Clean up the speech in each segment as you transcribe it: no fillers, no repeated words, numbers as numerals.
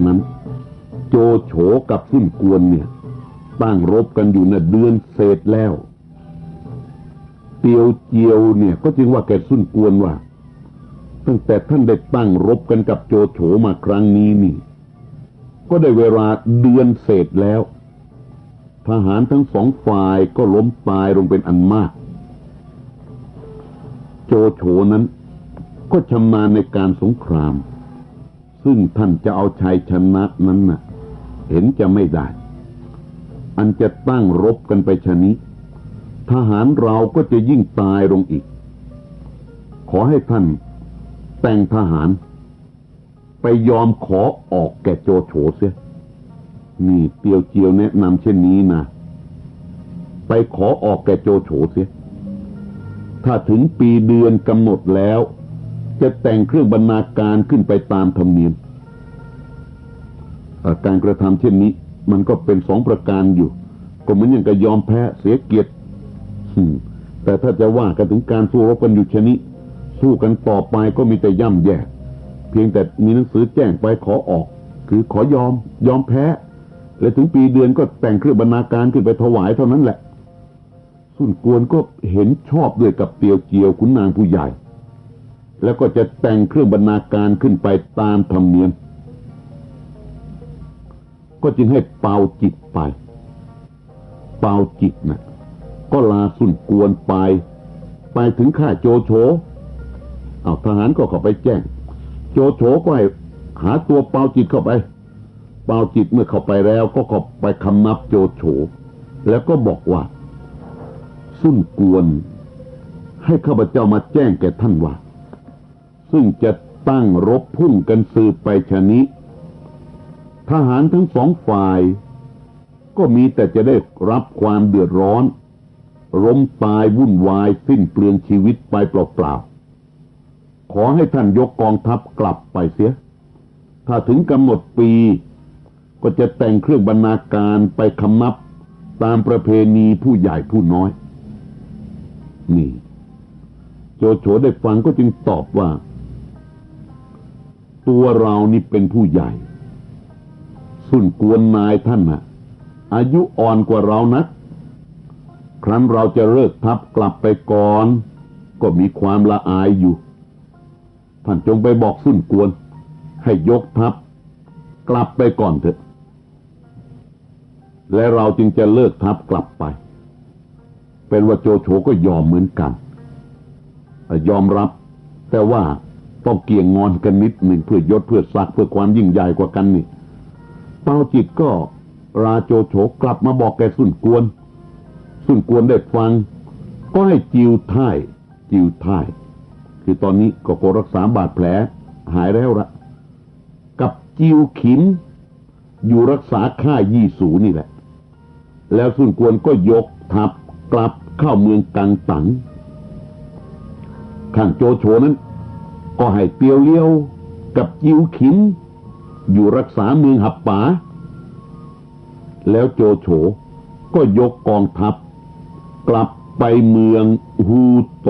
นั้นโจโฉกับซุ่นกวนเนี่ยตั้งรบกันอยู่เดือนเศษแล้วเตียวเจียวเนี่ยก็จึงว่าแกซุ่นกวนว่าตั้งแต่ท่านได้ตั้งรบกันกับโจโฉมาครั้งนี้นี่ก็ได้เวลาเดือนเศษแล้วทหารทั้งสองฝ่ายก็ล้มตายลงเป็นอันมากโจโฉนั้นก็ชำนาญในการสงครามซึ่งท่านจะเอาชัยชนะนั้นน่ะเห็นจะไม่ได้อันจะตั้งรบกันไปชนิดทหารเราก็จะยิ่งตายลงอีกขอให้ท่านแต่งทหารไปยอมขอออกแก่โจโฉเสียนี่เตียวเจียวแนะนำเช่นนี้นะไปขอออกแก่โจโฉเสียถ้าถึงปีเดือนกำหนดแล้วจะแต่งเครื่องบรรณาการขึ้นไปตามธรรมเนียมการกระทำเช่นนี้มันก็เป็น2ประการอยู่ก็เหมือนอย่างกับยอมแพ้เสียเกียรติแต่ถ้าจะว่ากันถึงการสู้รบกันอยู่ชนิดสู้กันต่อไปก็มีแต่ย่ำแย่เพียงแต่มีหนังสือแจ้งไปขอออกคือขอยอมแพ้และถึงปีเดือนก็แต่งเครื่องบรรณาการขึ้นไปถวายเท่านั้นแหละซุ่นกวนก็เห็นชอบด้วยกับเตียวเจียวขุนนางผู้ใหญ่แล้วก็จะแต่งเครื่องบรรณาการขึ้นไปตามธรรมเนียมก็จึงให้เปาจิตเปาจิตนะก็ลาซุ่นกวนไปถึงค่ายโจโฉทหารก็เข้าไปแจ้งโจโฉก็ให้หาตัวเปาจิตเข้าไปเปาจิตเมื่อเข้าไปแล้วก็เข้าไปคำนับโจโฉแล้วก็บอกว่าซุ่นกวนให้ข้าพเจ้ามาแจ้งแก่ท่านว่าซึ่งจะตั้งรบพุ่งกันสืบไปชนิดทหารทั้งสองฝ่ายก็มีแต่จะได้รับความเดือดร้อนล้มตายวุ่นวายสิ้นเปลืองชีวิตไปเปล่าๆขอให้ท่านยกกองทัพกลับไปเสียถ้าถึงกำหนดปีก็จะแต่งเครื่องบรรณาการไปคำนับตามประเพณีผู้ใหญ่ผู้น้อยนี่โจโฉได้ฟังก็จึงตอบว่าตัวเรานี่เป็นผู้ใหญ่ซุ่นกวนนายท่านน่ะอายุอ่อนกว่าเรานักครั้นเราจะเลิกทัพกลับไปก่อนก็มีความละอายอยู่ท่านจงไปบอกซุ่นกวนให้ยกทัพกลับไปก่อนเถอะและเราจึงจะเลิกทัพกลับไปเป็นว่าโจโฉก็ยอมเหมือนกันยอมรับแต่ว่าต้องเกี่ยงงอนกันนิดหนึ่งเพื่อยศเพื่อศักดิ์เพื่อความยิ่งใหญ่กว่ากันนี่เปาจิตก็ราโจโฉกลับมาบอกแกซุ่นกวนได้ฟังก็ให้จิวท่ายคือตอนนี้ก็รักษาบาดแผลหายแล้วละกับจิวขิมอยู่รักษาค่ายยี่สูนี่แหละแล้วซุ่นกวนก็ยกทัพกลับเข้าเมืองกังตังข้างโจโฉนั้นก็ให้เตียวเลี้ยวกับจิวขิมอยู่รักษาเมืองหับป๋าแล้วโจโฉก็ยกกองทัพกลับไปเมืองฮูโต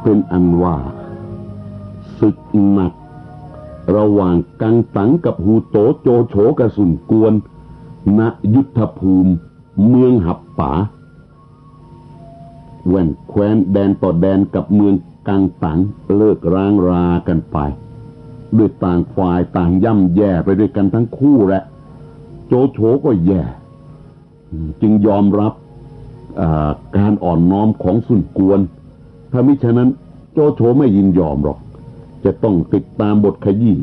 เป็นอันว่าศึกหนักระหว่างกังตังกับฮูโตโจโฉกับซุ่นกวนณยุทธภูมิเมืองหับป๋าแว่นแคว้นแดนต่อแดนกับเมืองกังตังเลิกร้างรากันไปด้วยต่างฝ่ายต่างย่ำแย่ไปด้วยกันทั้งคู่แหละโจโฉก็แย่จึงยอมรับการอ่อนน้อมของซุ่นกวนถ้ามิฉะนั้นโจโฉไม่ยินยอมหรอกจะต้องติดตามบทขยี้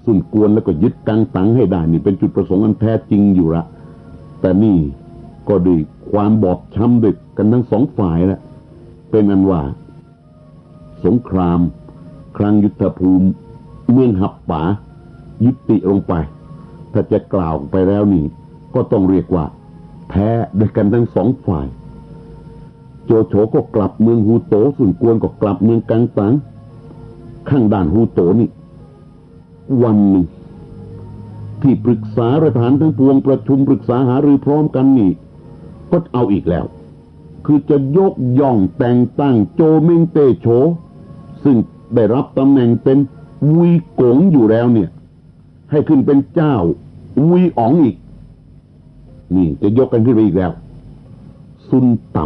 ซุ่นกวนแล้วก็ยึดกังตังให้ได้นี่เป็นจุดประสงค์อันแท้จริงอยู่ละแต่นี่ก็ด้วยความบอบช้ำด้วยกันทั้งสองฝ่ายแหละเป็นอันว่าสงครามครั้งยุทธภูมิเมืองหับป๋ายุติลงไปถ้าจะกล่าวไปแล้วนี่ก็ต้องเรียกว่าแพ้ด้วยกันทั้งสองฝ่ายโจโฉก็กลับเมืองฮูโตซุ่นกวนก็กลับเมืองกังตังข้างด้านฮูโตนี่วันหนึ่งที่ปรึกษาประธานทั้งปวงประชุมปรึกษาหารือพร้อมกันนี่ก็เอาอีกแล้ว คือจะยกย่องแต่งตั้งโจเม้งเต้โฉซึ่งได้รับตำแหน่งเป็นวุยกงอยู่แล้วเนี่ยให้ขึ้นเป็นเจ้าวุยอ๋องอีกนี่จะยกกันขึ้นไปอีกแล้วซุนต่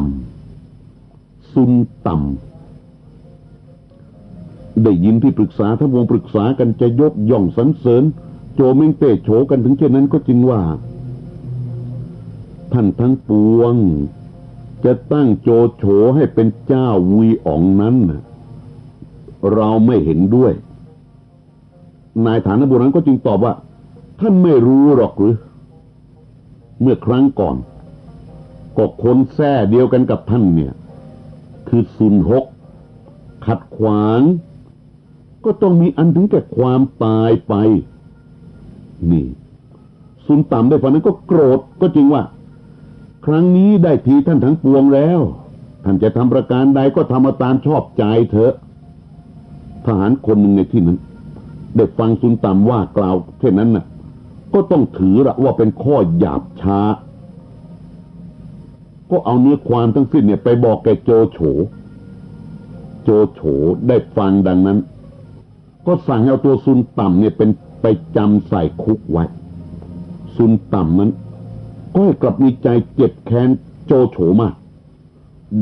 ำได้ยินที่ปรึกษาทั้งวงปรึกษากันจะยกย่องสรรเสริญโจเม้งเต้โฉกันถึงเช่นนั้นก็จึงว่าท่านทั้งปวงจะตั้งโจโฉให้เป็นเจ้าวุยอ๋องนั้นเราไม่เห็นด้วยนายฐานบุตรนั้นก็จึงตอบว่าท่านไม่รู้หรอกหรือเมื่อครั้งก่อนก็คนแท้เดียวกันกับท่านเนี่ยคือซุนฮกขัดขวางก็ต้องมีอันถึงแก่ความตายไปนี่ซุนต่ำได้ฟังนั้นก็โกรธก็จริงว่าครั้งนี้ได้ทีท่านทั้งปวงแล้วท่านจะทำประการใดก็ทำมาตามชอบใจเถอะทหารคนหนึ่งในที่นั้นได้ฟังซุนต่ำว่ากล่าวเช่นนั้นน่ะก็ต้องถือละว่าเป็นข้อหยาบช้าก็เอาเนื้อความทั้งสิ้นเนี่ยไปบอกแกโจโฉได้ฟังดังนั้นก็สั่งให้เอาตัวซุนต่ำเนี่ยเป็นไปจำใส่คุกไว้ซุนต่ำนั้นก็ให้กลับมีใจเจ็บแค้นโจโฉมาก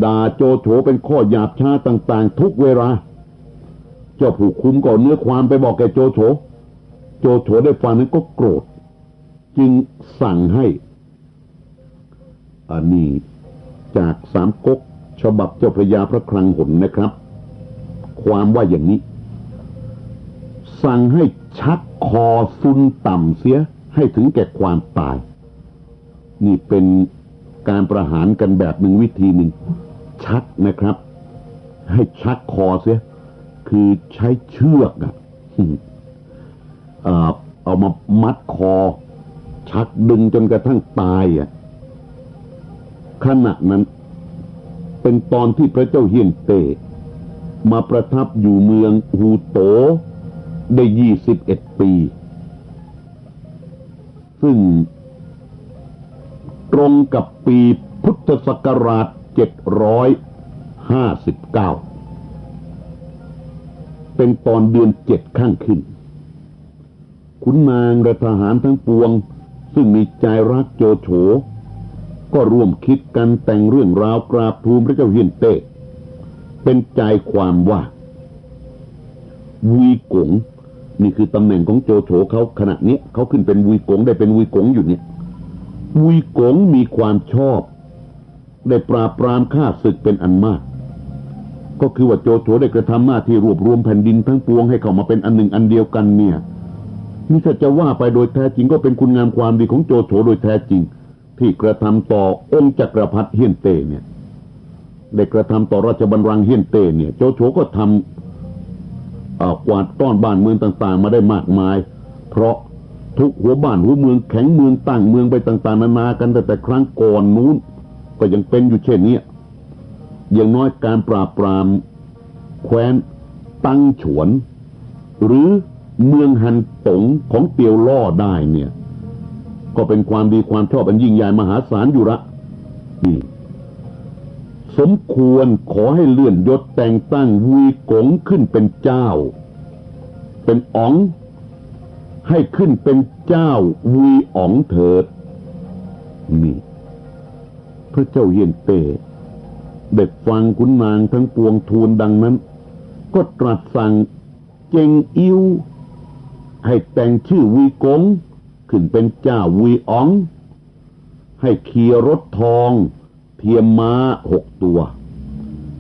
ด่าโจโฉเป็นข้อหยาบช้าต่างๆทุกเวลาเจ้าผู้คุมก็เนื้อความไปบอกแกโจโฉได้ฟังนั้นก็โกรธจึงสั่งให้อันนี้จากสามก๊กฉบับเจ้าพระยาพระคลังหนนะครับความว่าอย่างนี้สั่งให้ชักคอซุนต่ำเสียให้ถึงแก่ความตายนี่เป็นการประหารกันแบบหนึ่งวิธีหนึ่งชักนะครับให้ชักคอเสียคือใช้เชือกเอามามัดคอชักดึงจนกระทั่งตายขณะนั้นเป็นตอนที่พระเจ้าเฮียนเต้มาประทับอยู่เมืองฮูโตได้21 ปีซึ่งตรงกับปีพุทธศักราช759เป็นตอนเดือน7ข้างขึ้นขุนนางและทหารทั้งปวงซึ่งมีใจรักโจโฉก็ร่วมคิดกันแต่งเรื่องราวกราบทูลพระเจ้าเฮียนเต้เป็นใจความว่าวุยกงนี่คือตำแหน่งของโจโฉเขาขณะนี้เขาขึ้นเป็นวุยกงได้เป็นวุยกงอยู่เนี่ยวุยกงมีความชอบได้ปราบปรามข้าศึกเป็นอันมากก็คือว่าโจโฉได้กระทำหน้าที่รวบรวมแผ่นดินทั้งปวงให้เข้ามาเป็นอันหนึ่งอันเดียวกันเนี่ยนี่ถ้าจะว่าไปโดยแท้จริงก็เป็นคุณงามความดีของโจโฉโดยแท้จริงที่กระทำต่อองค์จักรพรรดิเฮียนเต้เนี่ยได้กระทำต่อราชบัลลังก์เฮียนเต้เนี่ยโจโฉก็ทำกวาดต้อนบ้านเมืองต่างๆมาได้มากมายเพราะทุกหัวบ้านหัวเมืองแข็งเมืองตั้งเมืองไปต่างๆนานากันแต่ครั้งก่อนนู้นก็ยังเป็นอยู่เช่นนี้อย่างน้อยการปราบปรามแคว้นตั้งฉวนหรือเมืองฮันตงของเตียวล่อได้เนี่ยก็เป็นความดีความชอบอันยิ่งใหญ่มหาศาลอยู่ละนี่สมควรขอให้เลื่อนยศแต่งตั้งวุยกงขึ้นเป็นเจ้าเป็นอ๋องให้ขึ้นเป็นเจ้าวุยอ๋องเถิดนี่พระเจ้าเฮียนเต้เด็กฟังขุนนางทั้งปวงทูลดังนั้นก็ตรัสสั่งเจงอิวให้แต่งชื่อวุยกงขึ้นเป็นเจ้าวุยอ๋องให้ขี่รถทองเทียมม้า6 ตัว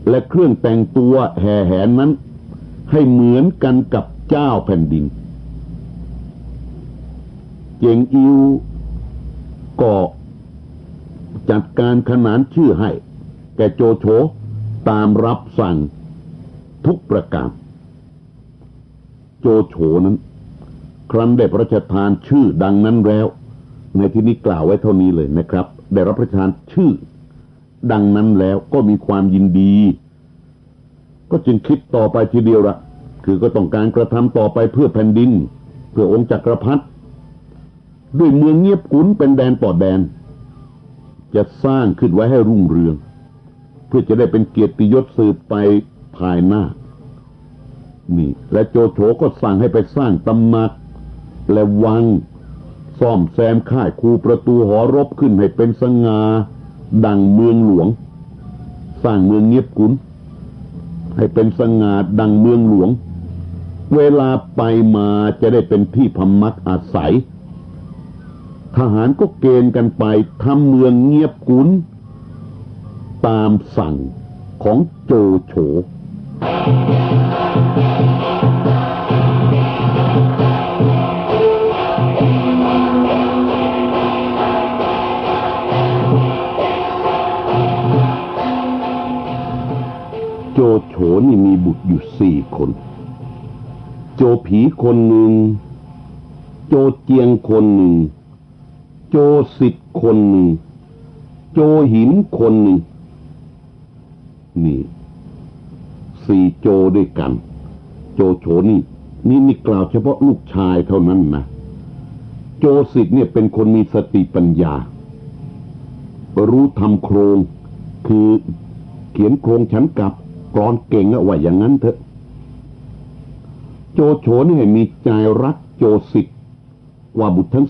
และเครื่องแต่งตัวแห่แหนนั้นให้เหมือนกันกับเจ้าแผ่นดินเจงอิวก็จัดการขนานชื่อให้แก่โจโฉตามรับสั่งทุกประการโจโฉนั้นครั้นได้พระราชทานชื่อดังนั้นแล้วในที่นี้กล่าวไว้เท่านี้เลยนะครับได้รับพระราชทานชื่อดังนั้นแล้วก็มีความยินดีก็จึงคิดต่อไปทีเดียวละคือก็ต้องการกระทำต่อไปเพื่อแผ่นดินเพื่อองค์จักรพรรดิด้วยเมืองเงียบกุนเป็นแดนต่อแดนจะสร้างขึ้นไว้ให้รุ่งเรือง พื่อจะได้เป็นเกียรติยศสืบไปภายหน้านี่และโจโฉก็สั่งให้ไปสร้างตำหนักและวังซ่อมแซมค่ายคูประตูหอรบขึ้นให้เป็นสง่าดังเมืองหลวงสร้างเมืองเงียบกุนให้เป็นสง่าดังเมืองหลวงเวลาไปมาจะได้เป็นที่พำนักอาศัยทหารก็เกณฑ์กันไปทำเมืองเงียบกุนตามสั่งของโจโฉโจโฉนี่มีบุตรอยู่4 คนโจผีคนหนึ่งโจเจียงคนหนึ่งโจสิทธิ์คนหนึ่งโจหินคนหนึ่งนี่4 โจด้วยกันโจโฉนี่กล่าวเฉพาะลูกชายเท่านั้นนะโจสิทธิ์เนี่ยเป็นคนมีสติปัญญารู้ทำโครงคือเขียนโครงฉันกลับกลอนเก่งอะว่าอย่างนั้นเถอะโจโฉนี่มีใจรักโจสิทธิ์กว่าบุตรทั้ง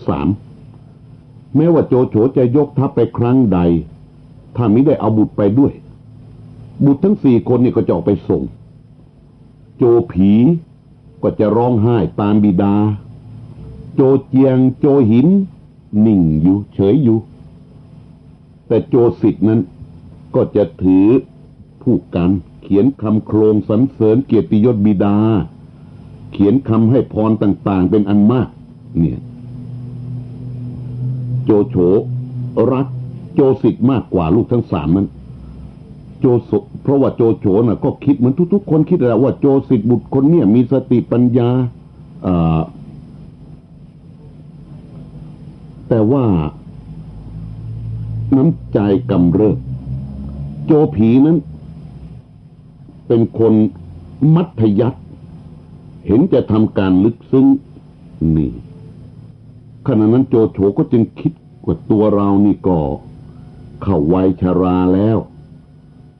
3แม้ว่าโจโฉจะยกทัพไปครั้งใดถ้ามิได้เอาบุตรไปด้วยบุตรทั้ง4 คนนี่ก็จะออกไปส่งโจผีก็จะร้องไห้ตามบิดาโจเจียงโจหินนิ่งอยู่เฉยอยู่แต่โจสิทธิ์นั้นก็จะถือผู้กันเขียนคำโครงสรรเสริญเกียรติยศบิดาเขียนคำให้พรต่างๆเป็นอันมากเนี่ยโจโฉรักโจสิทธิ์มากกว่าลูกทั้ง3นั้นเพราะว่าโจโฉน่ะก็คิดเหมือนทุกๆคนคิดแหละว่าโจสิทธิ์บุตรคนเนี่ยมีสติปัญญาแต่ว่าน้ำใจกำเริบโจผีนั้นเป็นคนมัธยัสถ์เห็นจะทำการลึกซึ้งนี่ขณะนั้นโจโฉก็จึงคิดว่าตัวเรานี่ก็เข้าวัยชราแล้ว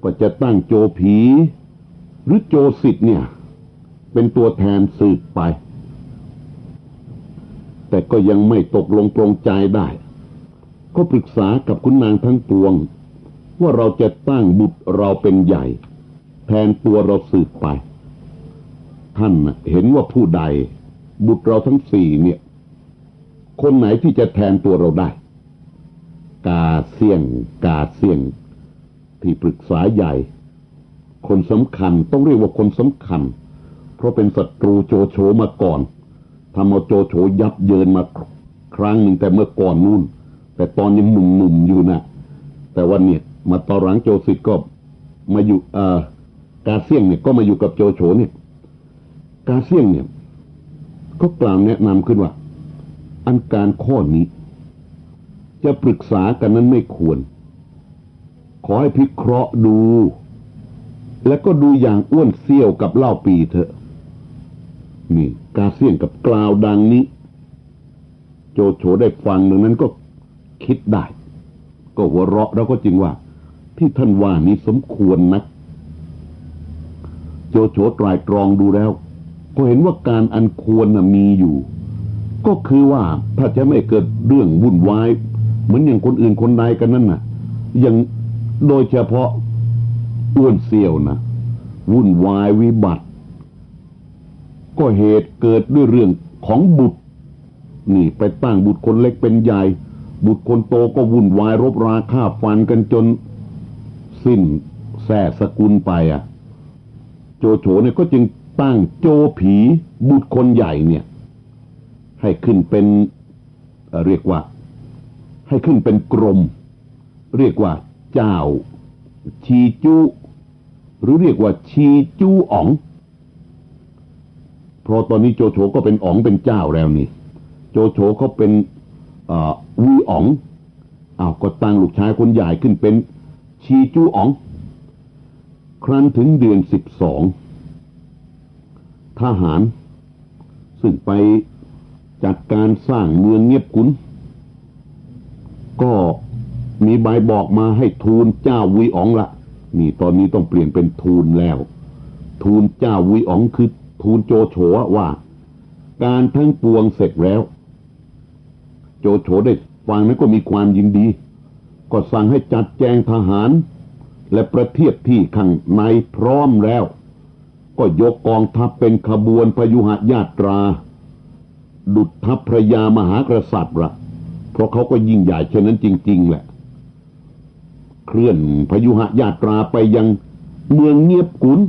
ก็จะตั้งโจผีหรือโจสิทธิ์เนี่ยเป็นตัวแทนสืบไปแต่ก็ยังไม่ตกลงปรงใจได้ก็ปรึกษากับขุนนางทั้งปวงว่าเราจะตั้งบุตรเราเป็นใหญ่แทนตัวเราสืบไปท่านเห็นว่าผู้ใดบุตรเราทั้ง4เนี่ยคนไหนที่จะแทนตัวเราได้กาเสี่ยงที่ปรึกษาใหญ่คนสำคัญต้องเรียกว่าคนสำคัญเพราะเป็นศัตรูโจโฉมาก่อนทำเอาโจโฉยับเยินมาครั้งหนึ่งแต่เมื่อก่อนนู่นแต่ตอนยังหนุ่มๆอยู่นะแต่ว่าเนี่ยมาตอนหลังโจสิทธิ์ก็มาอยู่กาเสี่ยงเนี่ยก็มาอยู่กับโจโฉเนี่ยกาเสี่ยงเนี่ยก็กล่าวแนะนำขึ้นว่าอันการข้อนี้จะปรึกษากันนั้นไม่ควรขอให้พิเคราะห์ดูและก็ดูอย่างอ้วนเซี่ยวกับเล่าปีเถอะนี่กาเสี่ยงกับกล่าวดังนี้โจโฉได้ฟังดังนั้นก็คิดได้ก็หัวเราะแล้วก็จริงว่าที่ท่านว่านี้สมควรนะโจโฉตรายตรองดูแล้วก็เห็นว่าการอันควรมีอยู่ก็คือว่าถ้าจะไม่เกิดเรื่องวุ่นวายเหมือนอย่างคนอื่นคนใดกันนั่นน่ะอย่างโดยเฉพาะอ้วนเซี่ยวนะวุ่นวายวิบัติก็เหตุเกิดด้วยเรื่องของบุตรนี่ไปตั้งบุตรคนเล็กเป็นใหญ่บุตรคนโตก็วุ่นวายรบราฆ่าฟันกันจนสิ้นแท้สกุลไปโจโฉเนี่ยก็จึงตั้งโจผีบุตรคนใหญ่เนี่ยให้ขึ้นเป็นเรียกว่าให้ขึ้นเป็นกรมเรียกว่าเจ้าชีจูหรือเรียกว่าชีจูอ๋องเพราะตอนนี้โจโฉก็เป็นอ๋องเป็นเจ้าแล้วนี่โจโฉเขาเป็นวีอ๋องก็ตั้งลูกชายคนใหญ่ขึ้นเป็นชีจูอ๋องครั้นถึงเดือน12ทหารซึ่งไปจัดการสร้างเมืองเงียบกุนก็มีใบบอกมาให้ทูลเจ้าวีอ๋องละ นี่ตอนนี้ต้องเปลี่ยนเป็นทูลแล้วทูลเจ้าวุยอ๋องคือทูลโจโฉว่าการทั้งปวงเสร็จแล้วโจโฉได้ฟังนั้นก็มีความยินดีก็สั่งให้จัดแจงทหารและประเทียบที่ข้างในพร้อมแล้วก็ยกกองทัพเป็นขบวนพยุหญาตราดุจทัพพระยามหากษัตริย์ละเพราะเขาก็ยิ่งใหญ่เช่นนั้นจริงๆแหละเคลื่อนพยุหญาตราไปยังเมืองเงียบกุน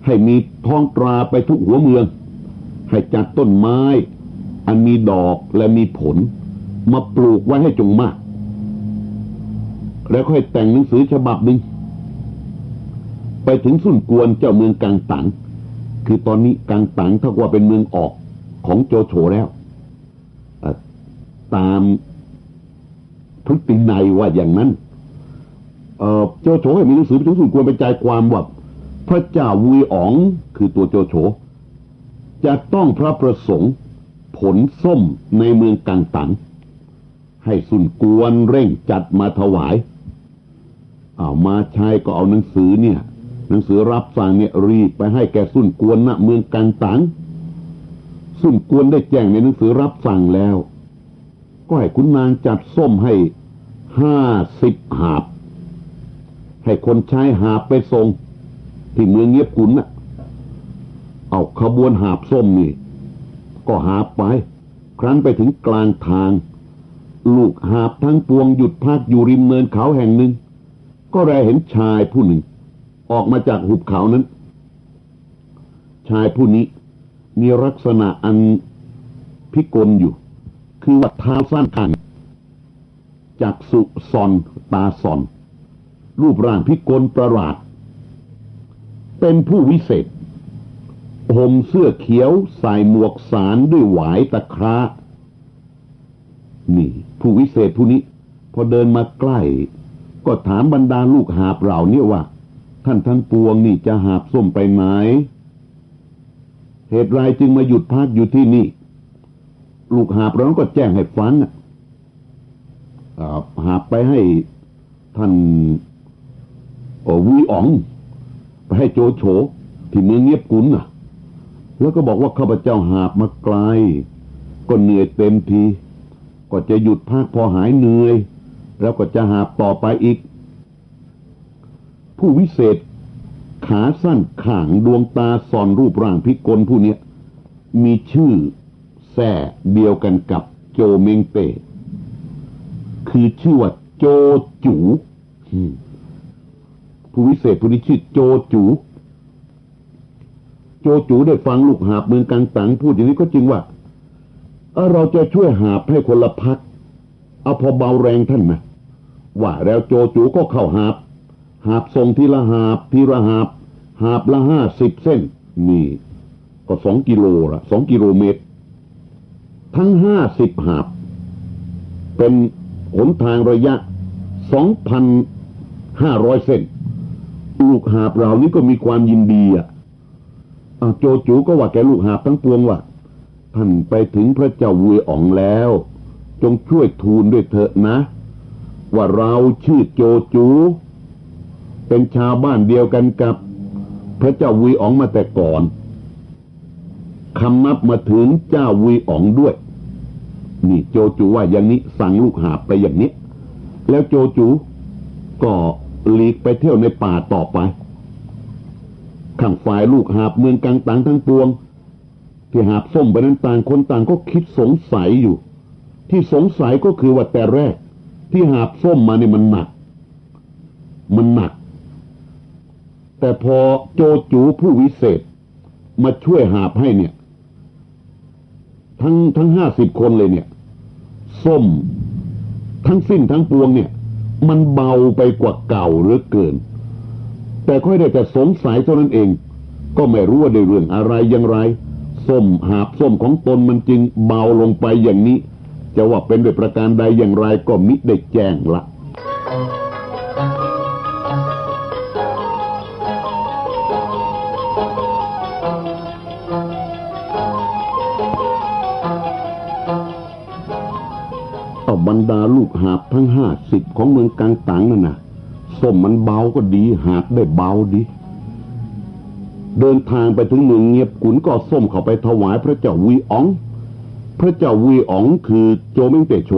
ให้มีท้องตราไปทุกหัวเมืองให้จัดต้นไม้อันมีดอกและมีผลมาปลูกไว้ให้จงมากแล้วค่อยแต่งหนังสือฉบับหนึ่งไปถึงสุนกวนเจ้าเมืองกังตังคือตอนนี้กังตังถ้าว่าเป็นเมืองออกของโจโฉแล้วตามทุตินัยว่าอย่างนั้นโจโฉให้มีหนังสือไปถึงสุนกวนไปใจความว่าพระเจ้าวุยอ๋องคือตัวโจโฉจะต้องพระประสงค์ผลส้มในเมืองกังตังให้สุนกวนเร่งจัดมาถวายมาใช้ก็เอาหนังสือเนี่ยหนังสือรับสั่งเนี่ยรีบไปให้แก่สุนกวนณเมืองกังตังสุนกวนได้แจ้งในหนังสือรับสั่งแล้วก็ให้ขุนนางจัดส้มให้50 หาบให้คนใช้หาบไปส่งที่เมืองเงียบกุนน่ะเอาขบวนหาบส้มนี่ก็หาบไปครั้นไปถึงกลางทางลูกหาบทั้งปวงหยุดพักอยู่ริมเนินเขาแห่งหนึ่งก็แลเห็นชายผู้หนึ่งออกมาจากหุบเขานั้นชายผู้นี้มีลักษณะอันพิกลอยู่คือว่าเท้าสั้นข้างจักษุซอนตาซอนรูปร่างพิกลประหลาดเป็นผู้วิเศษห่มเสื้อเขียวใส่หมวกสารด้วยหวายตะคร้านี่ผู้วิเศษผู้นี้พอเดินมาใกล้ก็ถามบรรดาลูกหาบเหล่านี้ว่าท่านทั้งปวงนี่จะหาบส้มไปไหนเหตุไรจึงมาหยุดพักอยู่ที่นี่ลูกหาบเราก็แจ้งให้ฟังหาบไปให้ท่านวุยอ๋องไปให้โจโฉที่เมืองเงียบกุนน่ะแล้วก็บอกว่าข้าพเจ้าหาบมาไกลก็เหนื่อยเต็มทีก็จะหยุดพักพอหายเหนื่อยแล้วก็จะหาบต่อไปอีกผู้วิเศษขาสั้นข่างดวงตาส่อนรูปร่างพิกลผู้นี้มีชื่อแท้เดียวกันกับโจเมงเต้คือชื่อว่าโจจูผู้วิเศษผู้นี้ชื่อโจจูโจจูได้ฟังลูกหาบเมืองกังตังพูดอย่างนี้ก็จริงว่าเราจะช่วยหาบให้คนละพักเอาพอเบาแรงท่านนะว่าแล้วโจจูก็เข้าหาบส่งทีละหาบทีละหาบละ50 เส้นนี่ก็2 กิโลละ2 กิโลเมตรทั้ง50 หาบเป็นหนทางระยะ 2,500 เส้นลูกหาบเหล่านี้ก็มีความยินดีโจจูก็ว่าแกลูกหาบทั้งปวงว่าท่านไปถึงพระเจ้าวุยอ๋องแล้วจงช่วยทูลด้วยเถอะนะว่าเราชื่อโจจูเป็นชาวบ้านเดียวกันกับพระเจ้าวุยอ๋องมาแต่ก่อนคำนับมาถึงเจ้าวุยอ๋องด้วยนี่โจจูว่าอย่างนี้สั่งลูกหาบไปอย่างนี้แล้วโจจูก็หลีกไปเที่ยวในป่าต่อไปข้างฝ่ายลูกหาบเมืองกังตังทั้งปวงที่หาบส้มไปนั้นต่างคนต่างก็คิดสงสัยอยู่ที่สงสัยก็คือว่าแต่แรกที่หาบส้มมาเนี่ยมันหนักแต่พอโจจูผู้วิเศษมาช่วยหาบให้เนี่ยทั้ง50 คนเลยเนี่ยส้มทั้งสิ้นทั้งปวงเนี่ยมันเบาไปกว่าเก่าเหลือเกินแต่ค่อยได้แต่สงสัยเท่านั้นเองก็ไม่รู้ว่าได้เรื่องอะไรอย่างไรส้มหาบส้มของตนมันจึงเบาลงไปอย่างนี้จะว่าเป็นด้วยประการใดอย่างไรก็มิได้แจ้งละ บรรดาลูกหาบทั้ง50ของเมืองกังตังนั่นน่ะ ส้มมันเบาก็ดีหาบได้เบาดีเดินทางไปถึงเมืองเงียบกุนก็ส้มเข้าไปถวายพระเจ้าวีอ๋องพระเจ้าวีอ๋องคือโจเม้งเตโฉ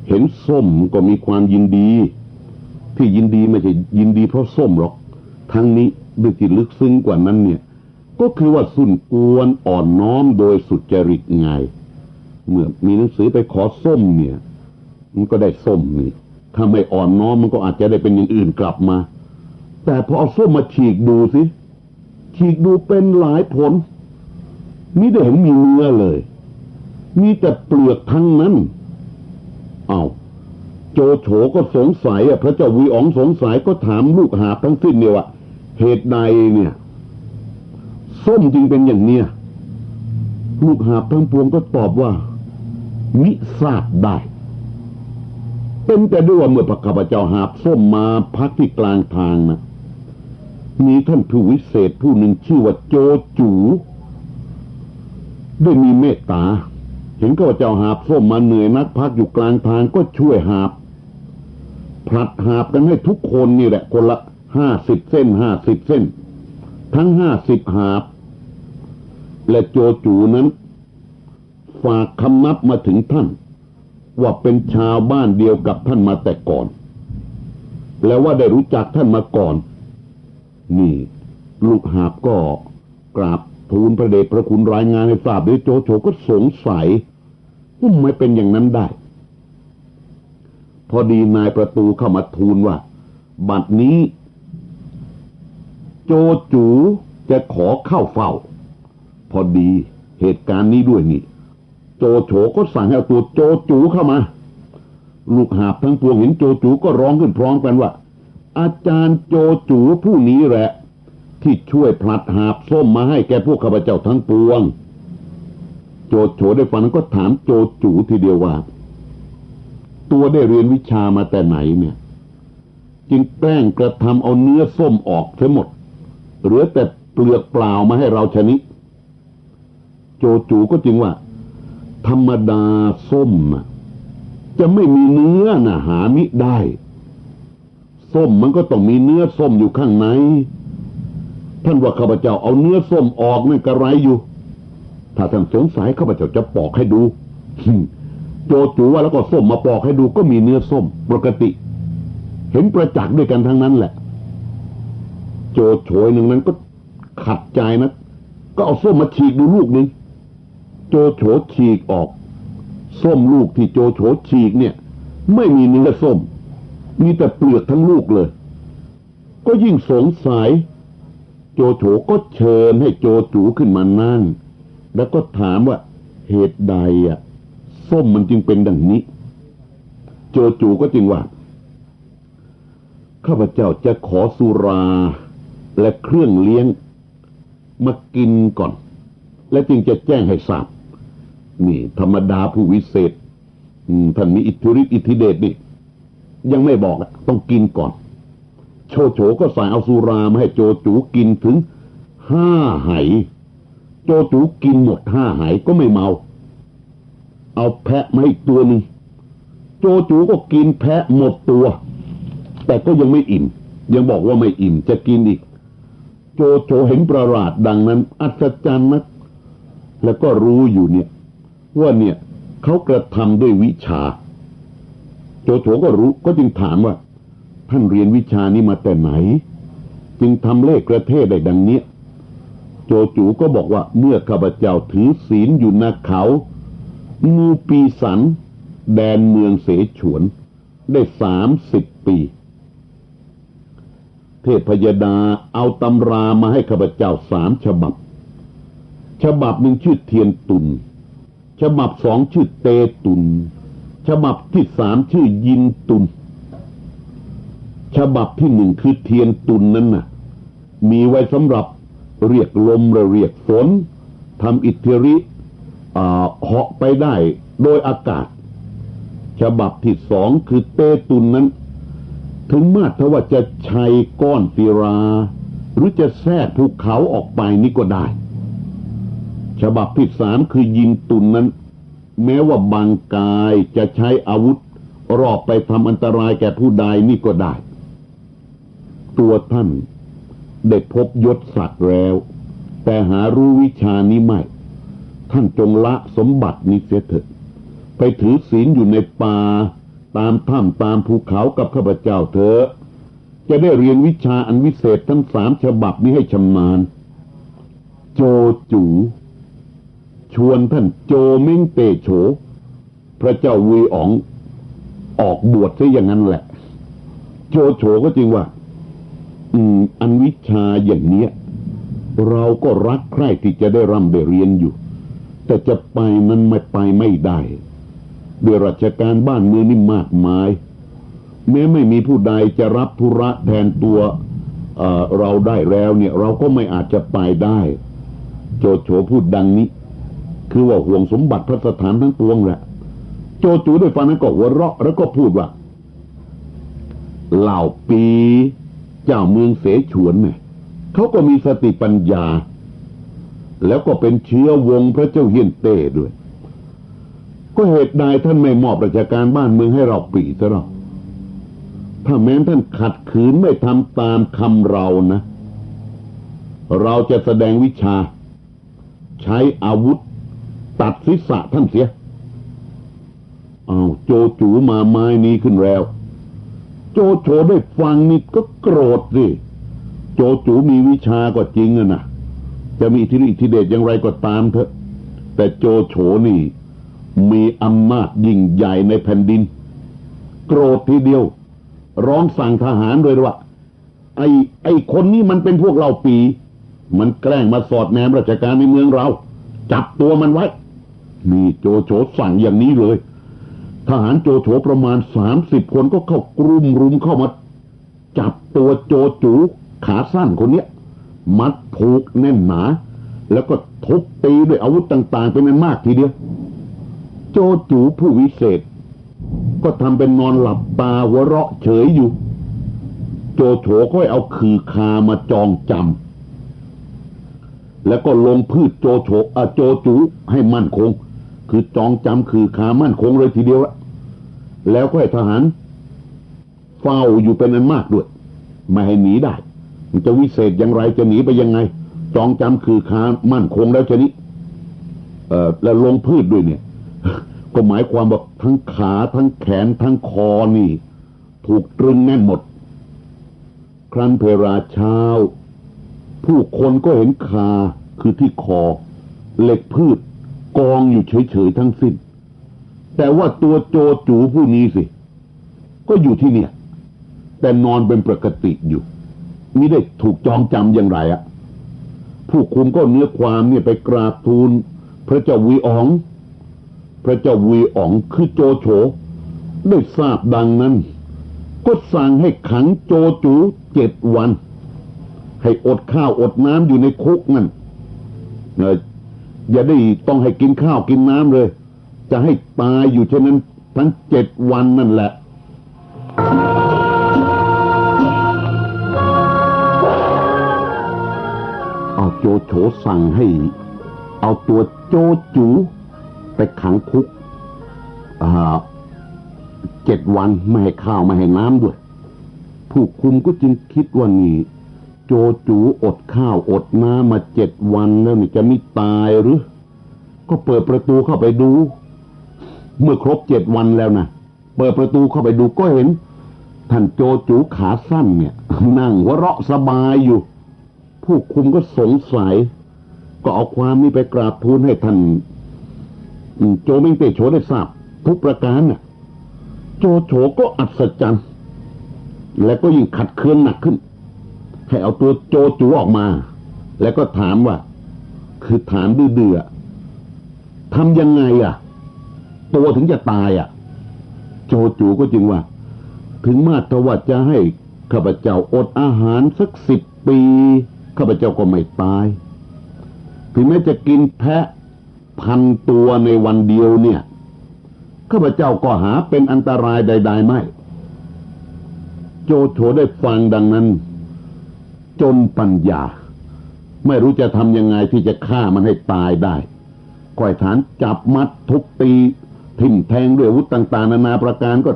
เห็นส้มก็มีความยินดีที่ยินดีไม่ใช่ยินดีเพราะส้มหรอกทั้งนี้ด้วยที่ลึกซึ้งกว่านั้นเนี่ยก็คือว่าสุนกวนอ่อนน้อมโดยสุจริตไงเมื่อมีหนังสือไปขอส้มเนี่ยมันก็ได้ส้มนี่ถ้าไม่อ่อนน้อมมันก็อาจจะได้เป็นอย่างอื่นกลับมาแต่พอเอาส้มมาฉีกดูสิฉีกดูเป็นหลายผลมิได้เห็นมีเนื้อเลยมีแต่เปลือกทั้งนั้นโจโฉก็สงสัยพระเจ้าวีอ๋องสงสัยก็ถามลูกหาบทั้งสิ้นเนี่ยว่าเหตุใดเนี่ยส้มจึงเป็นอย่างเนี้ยลูกหาบทั้งปวงก็ตอบว่ามิทราบได้เป็นแต่ด้วยว่าเมื่อพระข้าพเจ้าหาบส้มมาพักที่กลางทางนะมีท่านผู้วิเศษผู้หนึ่งชื่อว่าโจจูได้มีเมตตาเห็นข้าพเจ้าหาบส้มมาเหนื่อยนักพักอยู่กลางทางก็ช่วยหาบผลัดหาบกันให้ทุกคนนี่แหละคนละ50 เส้น50 เส้นทั้ง50 หาบและโจจูนั้นฝากคำนับมาถึงท่านว่าเป็นชาวบ้านเดียวกับท่านมาแต่ก่อนแล้วว่าได้รู้จักท่านมาก่อนนี่ลูกหาบก็กราบทูลพระเดชพระคุณรายงานให้ทราบด้วยโจโฉก็สงสัยว่าไม่เป็นอย่างนั้นได้พอดีนายประตูเข้ามาทูลว่าบัดนี้โจจูจะขอเข้าเฝ้าพอดีเหตุการณ์นี้ด้วยนี่โจโฉก็สั่งให้เอาตัวโจจูเข้ามาลูกหาบทั้งปวงเห็นโจจูก็ร้องขึ้นพร้อมกันว่าอาจารย์โจจูผู้นี้แหละที่ช่วยผลัดหาบส้มมาให้แก่พวกข้าพเจ้าทั้งปวงโจโฉได้ฟังก็ถามโจจูทีเดียวว่าตัวได้เรียนวิชามาแต่ไหนเนี่ยจึงแกล้งกระทำเอาเนื้อส้มออกทั้งหมดเหลือแต่เปลือกเปล่ามาให้เราชนิดโจจูก็จึงว่าธรรมดาส้มจะไม่มีเนื้อหามิได้ส้มมันก็ต้องมีเนื้อส้มอยู่ข้างในท่านว่าข้าพเจ้าเอาเนื้อส้มออกนั่นกระไรอยู่ถ้าท่านสงสัยข้าพเจ้าจะปอกให้ดูโจจูว่าแล้วก็ส้มมาปอกให้ดูก็มีเนื้อส้มปกติเห็นประจักษ์ด้วยกันทั้งนั้นแหละโจโฉหนึ่งนั้นก็ขัดใจนะก็เอาส้มมาฉีกดูลูกหนึ่งโจโฉฉีกออกส้มลูกที่โจโฉฉีกเนี่ยไม่มีเนื้อส้มมีแต่เปลือกทั้งลูกเลยก็ยิ่งสงสัยโจโฉก็เชิญให้โจจูขึ้นมานั่งแล้วก็ถามว่าเหตุใดส้มมันจึงเป็นดังนี้โจจูก็จึงว่าข้าพเจ้าจะขอสุราและเครื่องเลี้ยงมากินก่อนและจึงจะแจ้งให้ทราบนี่ธรรมดาผู้วิเศษท่านมีอิทธิฤทธิ์อิทธิเดชนี่ยังไม่บอกต้องกินก่อนโจโฉก็ใส่เอาสุรามาให้โจจูกินถึง5 ไหโจจูกินหมด5 ไหก็ไม่เมาเอาแพะมาอีกตัวหนึ่งโจจูก็กินแพะหมดตัวแต่ก็ยังไม่อิ่มยังบอกว่าไม่อิ่มจะกินอีกโจโฉเห็นประหลาดดังนั้นอัศจรรย์นักแล้วก็รู้อยู่เนี่ยว่าเนี่ยเขากระทำด้วยวิชาโจโฉก็รู้ก็จึงถามว่าท่านเรียนวิชานี้มาแต่ไหนจึงทำเลขกระเทศได้ดังนี้โจจูก็บอกว่าเมื่อข้าพเจ้าถือศีลอยู่ณเขางูปีสันแดนเมืองเสฉวนได้30 ปีเทพยดาเอาตำรามาให้ข้าพเจ้า3 ฉบับฉบับหนึ่งชื่อเทียนตุนฉบับ2ชื่อเตตุนฉบับที่3ชื่อยินตุนฉบับที่1คือเทียนตุนนั้นน่ะมีไว้สำหรับเรียกลมและเรียกฝนทำอิทธิฤทธิ์เหาะไปได้โดยอากาศฉบับที่2คือเตตุนนั้นถึงมาถ้าว่าจะชัยก้อนศิราหรือจะแทรกภูเขาออกไปนี่ก็ได้ฉบับที่3คือยินตุนนั้นแม้ว่าบางกายจะใช้อาวุธรอบไปทำอันตรายแก่ผู้ใดนี่ก็ได้ ตัวท่านได้พบยศศักดิ์แล้วแต่หารู้วิชานี้ไม่ท่านจงละสมบัตินี้เสียเถิดไปถือศีลอยู่ในป่าตามถ้ำตามภูเขากับข้าพเจ้าเถอะจะได้เรียนวิชาอันวิเศษทั้ง3 ฉบับนี้ให้ชำนาญโจจูชวนท่านโจเม้งเตโฉพระเจ้าวีอ๋องออกบวชซะอย่างนั้นแหละโจโฉก็จริงว่าอันวิชาอย่างเนี้ยเราก็รักใคร่ที่จะได้ร่ำได้เรียนอยู่แต่จะไปมันไม่ได้ด้วยราชการบ้านเมืองนี่มากมายแม้ไม่มีผู้ใดจะรับธุระแทนตัวเราได้แล้วเนี่ยเราก็ไม่อาจจะไปได้โจโฉพูดดังนี้คือว่าห่วงสมบัติพระสถานทั้งปวงแหละโจจูได้ฟังนั้นก็หัวเราะแล้วก็พูดว่าเหล่าปีเจ้าเมืองเสฉวนเนี่ยเขาก็มีสติปัญญาแล้วก็เป็นเชื้อวงพระเจ้าเฮียนเต้ด้วยก็เหตุใดท่านไม่มอบราชการบ้านเมืองให้เราปีซะหรอกถ้าแม้ท่านขัดขืนไม่ทำตามคำเรานะเราจะแสดงวิชาใช้อาวุธตัดศีรษะท่านเสียโจจูมาไม้นี้ขึ้นแล้วโจโฉได้ฟังนี่ก็โกรธสิโจจูมีวิชาก็จริงนะจะมีอิทธิเดชอย่างไรก็ตามเถอะแต่โจโฉนี่มีอำนาจยิ่งใหญ่ในแผ่นดินโกรธทีเดียวร้องสั่งทหารเลยว่าไอ้คนนี้มันเป็นพวกเราปีมันแกล้งมาสอดแนมราชการในเมืองเราจับตัวมันไว้นี่โจโฉสั่งอย่างนี้เลยทหารโจโฉประมาณ30 คนก็เข้ากรุมเข้ามาจับตัวโจจูขาสั้นคนเนี้ยมัดผูกแน่นหนาแล้วก็ทุบตีด้วยอาวุธต่างๆเป็นอันมากทีเดียวโจจูผู้วิเศษก็ทำเป็นนอนหลับตาหัวเราะเฉยอยู่โจโฉก็เอาคือคามาจองจำแล้วก็ลงพืชโจจูให้มั่นคงคือจองจำคือคามั่นคงเลยทีเดียวแล้วก็ให้ทหารเฝ้าอยู่เป็นอันมากด้วยไม่ให้หนีได้มันจะวิเศษอย่างไรจะหนีไปยังไงจองจำคือคามั่นคงแล้วชนิดแล้วลงพืชด้วยเนี่ยก็หมายความว่าทั้งขาทั้งแขนทั้งคอนี่ถูกตรึงแน่นหมดครั้นเพราเช้าผู้คนก็เห็นคาคือที่คอเหล็กพืชกองอยู่เฉยๆทั้งสิ้นแต่ว่าตัวโจจูผู้นี้สิก็อยู่ที่เนี่ยแต่นอนเป็นปกติอยู่มิได้ถูกจองจำอย่างไรผู้คุมก็เนื้อความเนี่ยไปกราบทูลพระเจ้าวีอ๋องคือโจโฉได้ทราบดังนั้นก็สั่งให้ขังโจจู7 วันให้อดข้าวอดน้ำอยู่ในคุกนั่นอย่าได้ต้องให้กินข้าวกินน้ำเลยจะให้ตายอยู่เช่นนั้นทั้ง7 วันนั่นแหละโจโฉสั่งให้เอาตัวโจจูไปขังคุก7 วันไม่ให้ข้าวไม่ให้น้ำด้วยผู้คุมก็จึงคิดว่านี่โจจูอดข้าวอดน้ำมา7 วันแล้วนี่จะไม่ตายหรือก็เปิดประตูเข้าไปดูเมื่อครบ7 วันแล้วนะเปิดประตูเข้าไปดูก็เห็นท่านโจจูขาสั้นเนี่ยนั่งหัวเราะสบายอยู่ผู้คุมก็สงสัยก็เอาความนี้ไปกราบทูลให้ท่านโจเม้งเตโฉได้ทราบทุกประการน่ะโจโฉก็อัศจรรย์และก็ยิ่งขัดเคืองหนักขึ้นให้เอาตัวโจจูออกมาแล้วก็ถามว่าคือถามดื้อๆทำยังไงตัวถึงจะตายโจจูก็จึงว่าถึงมาตรว่าจะให้ข้าพเจ้าอดอาหารสัก10 ปีข้าพเจ้าก็ไม่ตายถึงแม้จะกินแพะ1,000 ตัวในวันเดียวเนี่ยข้าพเจ้าก็หาเป็นอันตรายใดๆไม่โจโฉได้ฟังดังนั้นจนปัญญาไม่รู้จะทำยังไงที่จะฆ่ามันให้ตายได้ก่อยฐานจับมัดทุบตีทิ่มแทงด้วยอาวุธต่างๆนานาประการก็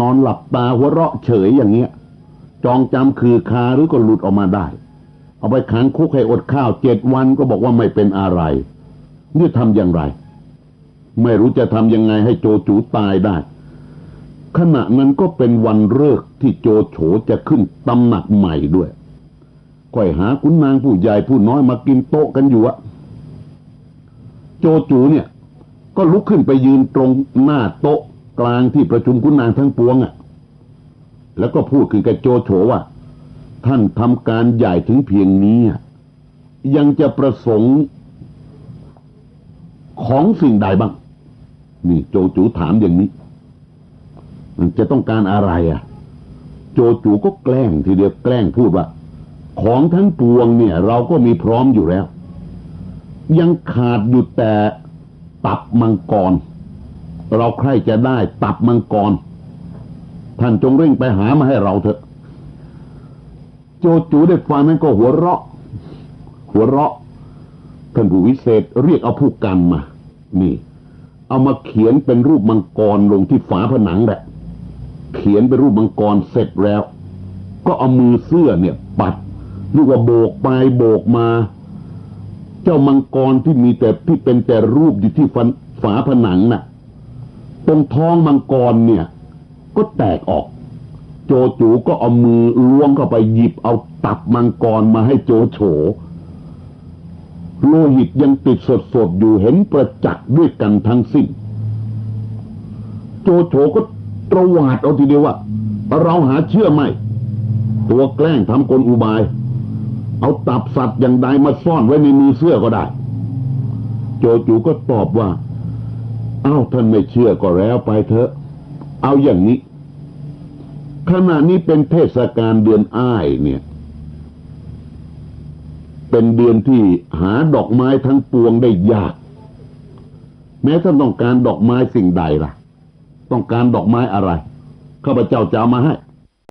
นอนหลับตาหัวเราะเฉยอย่างเงี้ย จองจำคือคาหรือก็หลุดออกมาได้เอาไปขังคุกให้อดข้าว7 วันก็บอกว่าไม่เป็นอะไรนี่ทำอย่างไรไม่รู้จะทำยังไงให้โจจูตายได้ขณะนั้นก็เป็นวันฤกษ์ที่โจโฉจะขึ้นตำหนักใหม่ด้วยก็หาขุนนางผู้ใหญ่ผู้น้อยมากินโต๊ะกันอยู่อะโจจูเนี่ยก็ลุกขึ้นไปยืนตรงหน้าโต๊ะกลางที่ประชุมขุนนางทั้งปวงอะแล้วก็พูดขึ้นกับโจโฉว่าท่านทำการใหญ่ถึงเพียงนี้ยังจะประสงค์ของสิ่งใดบ้างนี่โจจูถามอย่างนี้มันจะต้องการอะไรโจจูก็แกล้งทีเดียวแกล้งพูดว่าของทั้งปวงเนี่ยเราก็มีพร้อมอยู่แล้วยังขาดอยู่แต่ตับมังกรเราใครจะได้ตับมังกรท่านจงเร่งไปหามาให้เราเถอะโจจูได้ฟังนั้นก็หัวเราะท่านผู้วิเศษเรียกเอาผู้กันมานี่เอามาเขียนเป็นรูปมังกรลงที่ฝาผนังแหละเขียนเป็นรูปมังกรเสร็จแล้วก็เอามือเสื้อเนี่ยปัดเรียกว่าโบกไปโบกมาเจ้ามังกรที่มีแต่ที่เป็นแต่รูปอยู่ที่ฝาผนังน่ะตรงท้องมังกรเนี่ยก็แตกออกโจจูก็เอามือล้วงเข้าไปหยิบเอาตับมังกรมาให้โจโฉโลหิตยังติดสดๆอยู่เห็นประจักษ์ด้วยกันทั้งสิ้นโจโฉก็ตระหวาดเอาทีเดียวว่าเราหาเชื่อไม่ตัวแกล้งทำกลอุบายเอาตับสัตว์อย่างใดมาซ่อนไว้ในมือเสื้อก็ได้โจจูก็ตอบว่าท่านไม่เชื่อก็แล้วไปเถอะเอาอย่างนี้ขณะนี้เป็นเทศกาลเดือนอ้ายเนี่ยเป็นเดือนที่หาดอกไม้ทั้งปวงได้ยากแม้ท่านต้องการดอกไม้สิ่งใดล่ะต้องการดอกไม้อะไรข้าพเจ้าจะเอามาให้